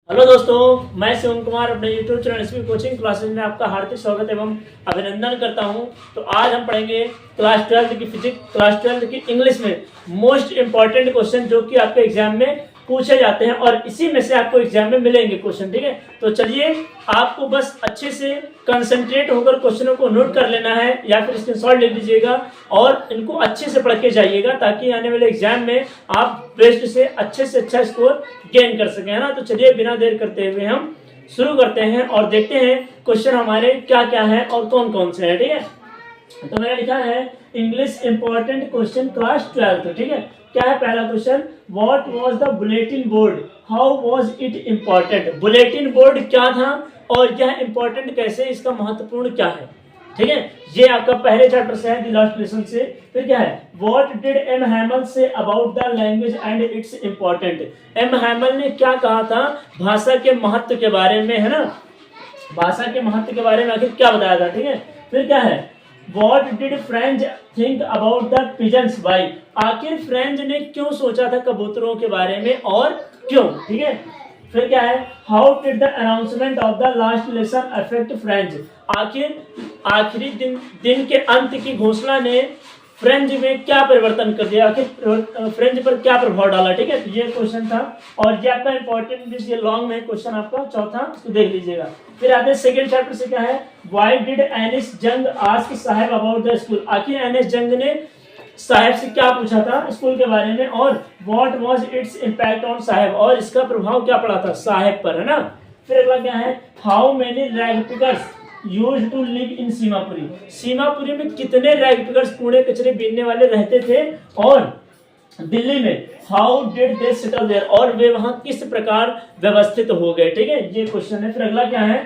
Hello दोस्तों, मैं शिवम कुमार अपने YouTube channel SP coaching classes में आपका हार्दिक स्वागत एवं अभिनंदन करता हूं। तो आज हम पढ़ेंगे क्लास 12 की फिजिक्स, क्लास 12 की इंग्लिश में मोस्ट इंपॉर्टेंट क्वेश्चन जो कि आपके एग्जाम में पूछे जाते हैं और इसी में से आपको एग्जाम में मिलेंगे क्वेश्चन। ठीक है, तो चलिए आपको बस अच्छे से कंसंट्रेट होकर क्वेश्चनों को नोट कर लेना है या फिर स्क्रीनशॉट ले लीजिएगा और इनको अच्छे से पढ़ के जाइएगा ताकि आने वाले एग्जाम में आप बेस्ट से अच्छा स्कोर गेन कर सकें, है ना। तो चलिए बिना देर करते हुए हम शुरू करते हैं और देखते हैं क्वेश्चन हमारे क्या क्या है और कौन कौन से हैं। ठीक है, तो मैंने लिखा है इंग्लिश इंपॉर्टेंट क्वेश्चन क्लास 12। ठीक है, क्या है पहला question, what was the bulletin board, how was it important. Bulletin board क्या था और यह इंपॉर्टेंट कैसे, इसका महत्वपूर्ण क्या है। ठीक है, ये आपका पहले चैप्टर से है, द लास्ट लेसन से। फिर क्या है, what did M Hamel say about the language and its important. M Hamel ने क्या कहा था भाषा के महत्व के बारे में, है ना, भाषा के महत्व के बारे में आखिर क्या बताया था। ठीक है, फिर क्या है, What did French think about the pigeons? Why? आखिर फ्रेंच ने क्यों सोचा था कबूतरों के बारे में और क्यों। ठीक है, फिर क्या है, How did the announcement of the last lesson affect French? आखिर आखिरी दिन के अंत की घोषणा ने फ्रेंच में क्या परिवर्तन कर दिया, आखिर फ्रेंच पर क्या प्रभाव डाला। ठीक है, ये क्वेश्चन था और ये आपका इंपॉर्टेंट, ये लॉन्ग में क्वेश्चन आपका चौथा, इसको देख लीजिएगा। फिर आते हैं सेकंड चैप्टर से, क्या है, why did Anees Jung ask Saheb about the school. आखिर एनिस जंग ने साहेब से क्या पूछा था स्कूल के बारे में और what was its impact on साहेब, और इसका प्रभाव क्या पड़ा था साहेब पर, है ना। फिर अगला क्या है, how many rag pickers used to live in Seemapuri. Seemapuri में कितने रैग पिकर्स, कूड़े कचरे बीनने वाले रहते थे और दिल्ली में how did they settle there, और वे वहां किस प्रकार व्यवस्थित हो गए। ठीक है, ये क्वेश्चन है। फिर अगला क्या है,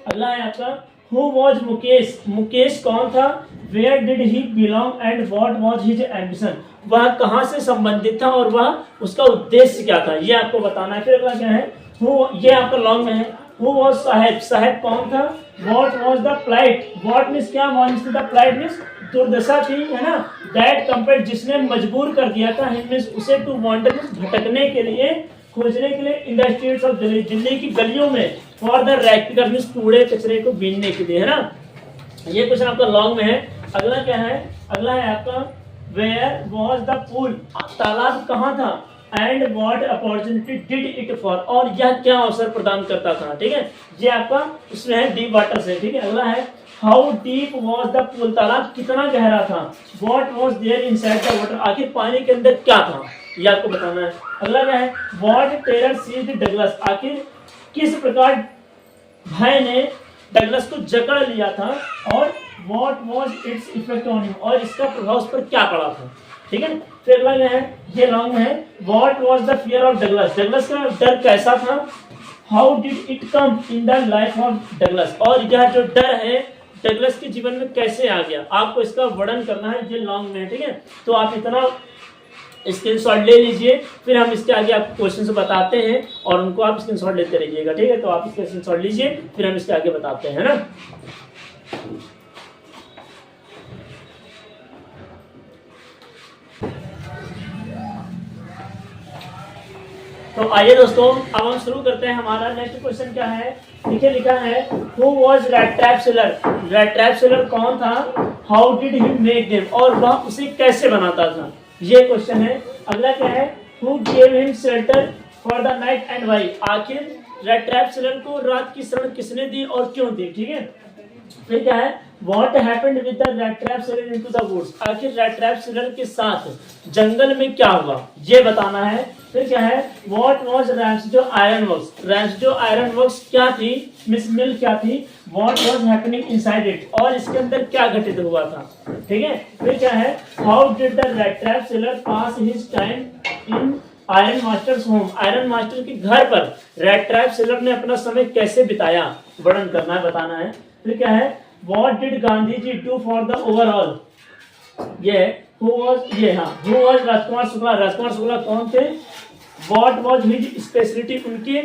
अगला है आपका हु वॉज मुकेश। मुकेश कौन था, where did he belong and what was his ambition. वह कहां से संबंधित था और वह उसका उद्देश्य क्या था, ये आपको बताना है। फिर अगला क्या है, ये आपका लॉन्ग में है, Who was साहेब, साहेब कौन था। What was the plight, what means क्या, means the plight means दुर्दशा थी, है ना। That compelled, जिसने मजबूर कर दिया था, him means उसे, to wander means भटकने के लिए, खोजने के लिए, in the streets of Delhi, Delhi की गलियों में, for the rag picker means कूड़े कचरे को बीनने के लिए, है ना। ये क्वेश्चन आपका लॉन्ग में है। अगला क्या है, अगला है आपका where was the pool, तालाब कहाँ था, and what opportunity did it for, और यह क्या अवसर प्रदान करता था। ठीक है, ये आपका इसमें है डीप वाटर से। ठीक है, अगला है how deep was the pool, तालाब कितना गहरा था। What was there inside the water, आखिर पानी के अंदर क्या था, ये आपको बताना है। अगला क्या है, व्हाट टेरर सीज्ड डगलस, आखिर किस प्रकार भय ने डगलस को जकड़ लिया था और what was its effect on him, और इसका प्रभाव उस पर क्या पड़ा था। ठीक है, फिर अगला क्या है, ये लॉन्ग है, what was the fear of Douglas, Douglas का डर कैसा था। How did it come in the life of Douglas, और यह जो डर है डगलस के जीवन में कैसे आ गया, आपको इसका वर्णन करना है, ये लॉन्ग में। ठीक है, तो आप इतना स्क्रीनशॉट ले लीजिए, फिर हम इसके आगे आपको क्वेश्चन से बताते हैं और उनको आप स्क्रीनशॉट लेते रहिएगा। ठीक है, तो आप इसके स्क्रीनशॉट लीजिए, फिर हम इसके आगे बताते हैं, है ना। तो आइए दोस्तों, अब हम शुरू करते हैं। हमारा नेक्स्ट क्वेश्चन क्या है, देखिए लिखा है who was rat trap seller, rat trap seller कौन था, how did he make them, और वह उसे कैसे बनाता था, ये क्वेश्चन है। अगला क्या है, who gave him shelter for the night and why, आखिर रैट ट्रैप सेलर को रात की शरण किसने दी और क्यों दी। ठीक है, फिर क्या है, What happened with the rat trap seller into the woods, आखिर रैट ट्रैप सेलर के साथ जंगल में क्या हुआ, ये बताना है। फिर क्या है, What was Ramsjo Iron Works, Ramsjo Iron Works क्या थी, मिस मिल क्या थी, What was happening inside it, और इसके अंदर क्या घटित हुआ था। ठीक है, फिर क्या है, How did the rat trap seller pass his time in iron masters home, iron master के घर पर रैट ट्रैप सेलर ने अपना समय कैसे बिताया, वर्णन करना है, बताना है। फिर क्या है, what did Gandhi ji do for the overall, ये हु वाज राजकुमार शुक्ला, राजकुमार शुक्ला कौन थे, व्हाट वाज हिज स्पेशलिटी, उनकी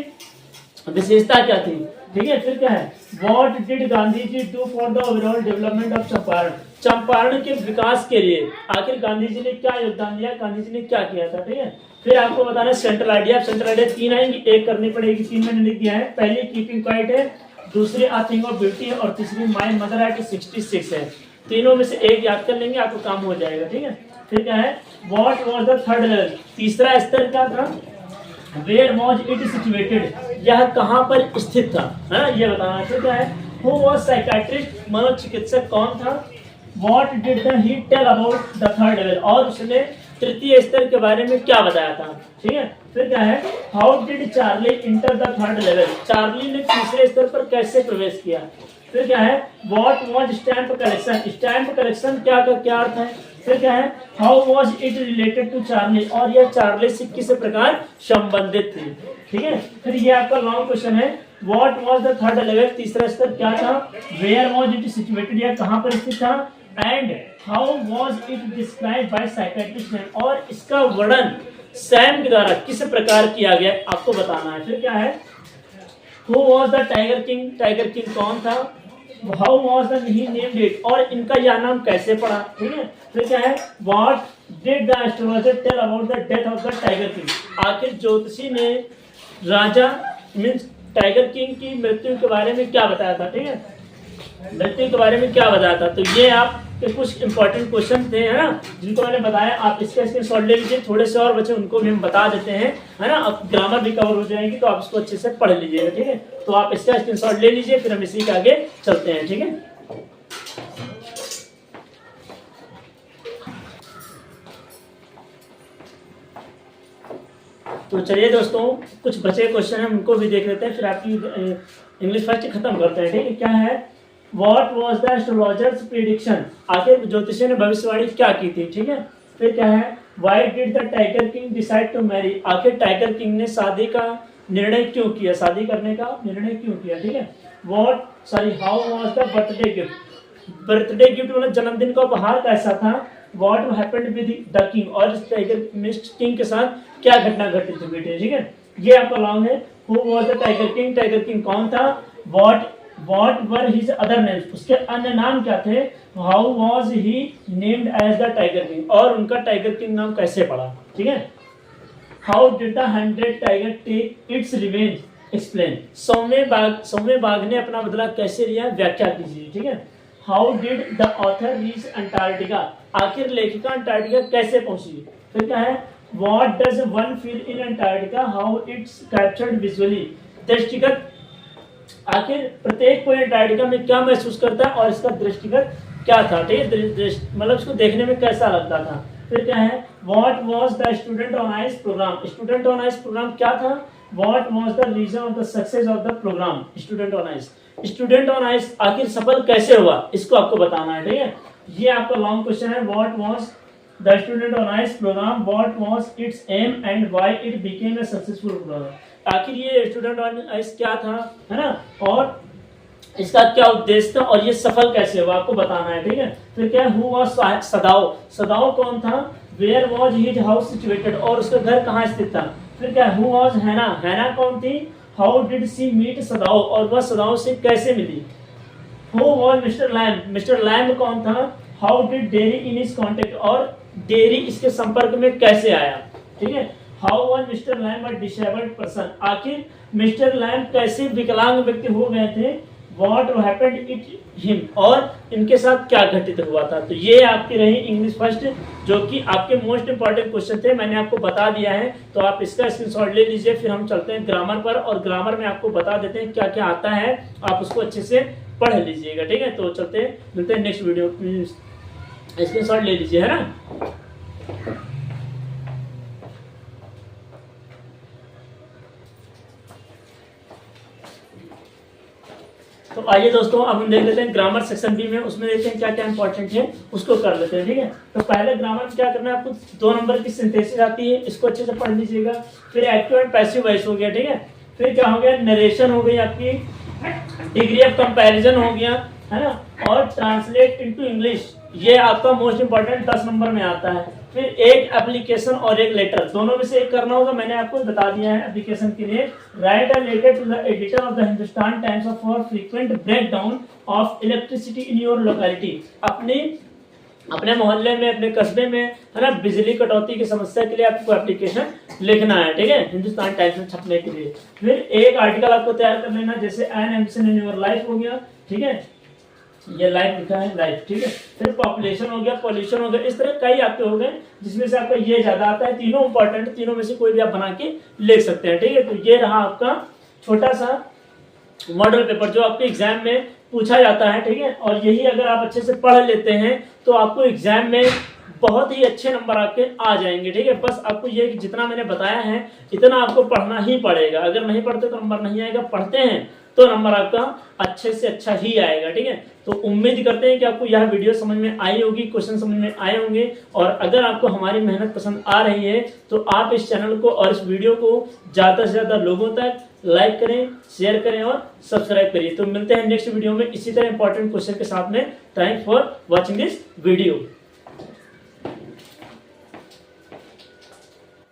विशेषता क्या थी। ठीक है, फिर क्या है, what did Gandhi ji do for the overall development of Champaran, Champaran के विकास के लिए आखिर गांधी जी ने क्या योगदान दिया, गांधी जी ने क्या किया था, ठीक है। फिर आपको बताना सेंट्रल आइडिया, सेंट्रल आइडिया 3 आएंगी, एक करनी पड़ेगी, 3 मैंने लिख दिया है। पहली कीपिंग क्वाइट है, दूसरी आ थिंग ऑफ ब्यूटी है, और तीसरी माय मदर एट 66 है। तीनों में से एक याद कर लेंगे, आपको काम हो जाएगा, ठीक है। फिर क्या है, what was the third level, तीसरा स्तर क्या था, वेयर वॉज इट सिचुएटेड, यह कहाँ पर स्थित था, है ना, ये बताना। फिर क्या है, हु वॉज साइकाट्रिस्ट, मनोचिकित्सक कौन था, what did he tell about the third level, और उसने तृतीय स्तर के बारे में क्या बताया था, ठीक है। फिर क्या है, how did Charlie enter the third level, Charlie ने तीसरे स्तर पर कैसे प्रवेश किया। फिर क्या है, what was stamp collection, stamp collection क्या का क्या अर्थ है। फिर क्या है, how was it related to Charlie, और यह चार्ली से किस प्रकार संबंधित थी, ठीक है। फिर ये आपका लॉन्ग क्वेश्चन है, what was the third level, तीसरा स्तर क्या था, वेयर वॉज इट सिचुएटेड, यह कहाँ पर स्थित था, and how was it described bye psychiatrist, और इसका वर्णन सैम के द्वारा किस प्रकार किया गया आपको बताना है। फिर क्या है, who was the tiger king, tiger king कौन था, how was the he named it, और इनका यह नाम कैसे पड़ा, ठीक है। फिर क्या है, what did the astrologer tell about the death of the tiger king, आखिर ज्योतिषी ने राजा मीन्स टाइगर किंग की मृत्यु के बारे में क्या बताया था, ठीक है, मृत्यु के बारे में क्या बताया था। तो ये आपके कुछ इंपॉर्टेंट क्वेश्चन थे, है ना, जिनको मैंने बताया। आप इसका स्क्रीनशॉट ले लीजिए, थोड़े से और बचे उनको भी हम बता देते हैं, है ना। अब ग्रामर भी कवर हो जाएगी, तो आप इसको अच्छे से पढ़ लीजिएगा, ठीक है। तो आप इसका स्क्रीनशॉट ले लीजिए, फिर हम इसी के आगे चलते हैं, ठीक है। तो चलिए दोस्तों, कुछ बचे क्वेश्चन हैं उनको भी देख लेते हैं, फिर आपकी इंग्लिश फर्स्ट खत्म करते हैं, ठीक है। क्या है, what was the astrologers prediction, आखिर ज्योतिषी ने भविष्यवाणी क्या की थी, ठीक है। फिर क्या है, why did the tiger king decide to marry, आखिर टाइगर किंग ने शादी का निर्णय क्यों किया, शादी करने का निर्णय क्यों किया, ठीक है। How was the birthday gift, birthday gift मतलब जन्मदिन का उपहार कैसा था। What happened with the king, और इस टाइगर मिस्टर किंग के साथ क्या घटना घटित हुई थी, ठीक है। ये आपका लॉन्ग है, who was the tiger king, tiger king कौन था, what were his other names, उसके अन्य नाम क्या थे, how was he named as the tiger king, और उनका टाइगर किंग नाम कैसे पड़ा, ठीक है। How did the 100 tiger take its revenge, explain, सौम्य बाघ ने अपना बदला कैसे लिया, व्याख्या कीजिए, ठीक है। How did the author reach Antarctica, आखिर लेखिका अंटार्कटिका कैसे पहुंची। फिर क्या है, what does one feel in Antarctica, how it's captured visually, दृष्टिगत, आखिर प्रत्येक कोई अंटार्कटिका में क्या महसूस करता है और इसका दृष्टिगत क्या था, ठीक है, मतलब इसको देखने में कैसा लगता था। फिर क्या है, what was the student on ice programme, student on ice programme क्या था, what was the reason of the success of the programme student on ice, student on ice आखिर सफल कैसे हुआ, इसको आपको बताना है, ठीक है। ये आपका लॉन्ग क्वेश्चन है, what was the student on ice programme, what was its aim and why it became a successful programme, आखिर ये स्टूडेंट ऑन आइस क्या था, है ना, और इसका क्या उद्देश्य था और ये सफल कैसे हुआ आपको बताना है, ठीक है। फिर क्या, हु वाज सदाओ, सदाओ कौन था, where was his house situated, और उसका घर कहाँ स्थित था। फिर क्या, हु वाज हैना, हैना कौन थी, how did she meet Sadao, और वह सदाओ से कैसे मिली। Who was mister Lamb, mister Lamb कौन था, how did Derry in his contact, और डेरी इसके संपर्क में कैसे आया, ठीक है। How was mister Lamb a disabled person, आखिर मिस्टर लैम्ब कैसे विकलांग व्यक्ति हो गए थे, व्हाट हैपेंड इट हिम, और इनके साथ क्या घटित हुआ था। तो ये आपकी रही इंग्लिश फर्स्ट, जो कि आपके मोस्ट इंपॉर्टेंट क्वेश्चन थे, मैंने आपको बता दिया है। तो आप इसका स्क्रीनशॉट ले लीजिए, फिर हम चलते हैं ग्रामर पर, और ग्रामर में आपको बता देते हैं क्या क्या आता है, आप उसको अच्छे से पढ़ लीजिएगा, ठीक है। तो चलते हैं, मिलते हैं नेक्स्ट वीडियो, स्क्रीनशॉट ले लीजिए, है ना। तो आइए दोस्तों, अब हम देख लेते हैं ग्रामर सेक्शन बी में, उसमें देखते हैं क्या क्या इंपॉर्टेंट है, उसको कर लेते हैं, ठीक है। तो पहले ग्रामर में क्या करना है, आपको 2 नंबर की सिंथेसिस आती है, इसको अच्छे से पढ़ लीजिएगा। फिर एक्टिव एंड पैसिव वॉइस हो गया, ठीक है। फिर क्या हो गया, नरेशन हो गई आपकी, डिग्री ऑफ कंपैरिजन हो गया, है ना, और ट्रांसलेट इनटू इंग्लिश, ये आपका मोस्ट इंपॉर्टेंट 10 नंबर में आता है। फिर एक एप्लीकेशन और एक लेटर, दोनों में से एक करना होगा, मैंने आपको बता दिया है। एप्लीकेशन के लिए, write a letter to the editor of the Hindustan Times for frequent breakdown of electricity in your locality, अपनी अपने मोहल्ले में, अपने कस्बे में, है ना, बिजली कटौती की समस्या के लिए आपको एप्लीकेशन लिखना है, ठीक है, हिंदुस्तान टाइम्स में छपने के लिए। फिर एक आर्टिकल आपको तैयार कर लेना, जैसे N ambition in your life हो गया, ठीक है, ये लाइफ लिखा है, लाइफ, ठीक है। फिर पॉपुलेशन हो गया, पॉल्यूशन हो गया, इस तरह कई आपके हो गए जिसमें से आपका ये ज्यादा आता है। तीनों इंपॉर्टेंट, तीनों में से कोई भी आप बना के लिख सकते हैं, ठीक है। तो ये रहा आपका छोटा सा मॉडल पेपर जो आपके एग्जाम में पूछा जाता है, ठीक है। और यही अगर आप अच्छे से पढ़ लेते हैं तो आपको एग्जाम में बहुत ही अच्छे नंबर आपके आ जाएंगे, ठीक है। बस आपको ये जितना मैंने बताया है इतना आपको पढ़ना ही पड़ेगा। अगर नहीं पढ़ते तो नंबर नहीं आएगा, पढ़ते हैं तो नंबर आपका अच्छे से अच्छा ही आएगा, ठीक है। तो उम्मीद करते हैं कि आपको यह वीडियो समझ में आई होगी, क्वेश्चन समझ में आए होंगे। और अगर आपको हमारी मेहनत पसंद आ रही है तो आप इस चैनल को और इस वीडियो को ज़्यादा से ज़्यादा लोगों तक लाइक करें, शेयर करें और सब्सक्राइब करिए। तो मिलते हैं नेक्स्ट वीडियो में इसी तरह इंपॉर्टेंट क्वेश्चन के साथ में। Thanks for watching this video.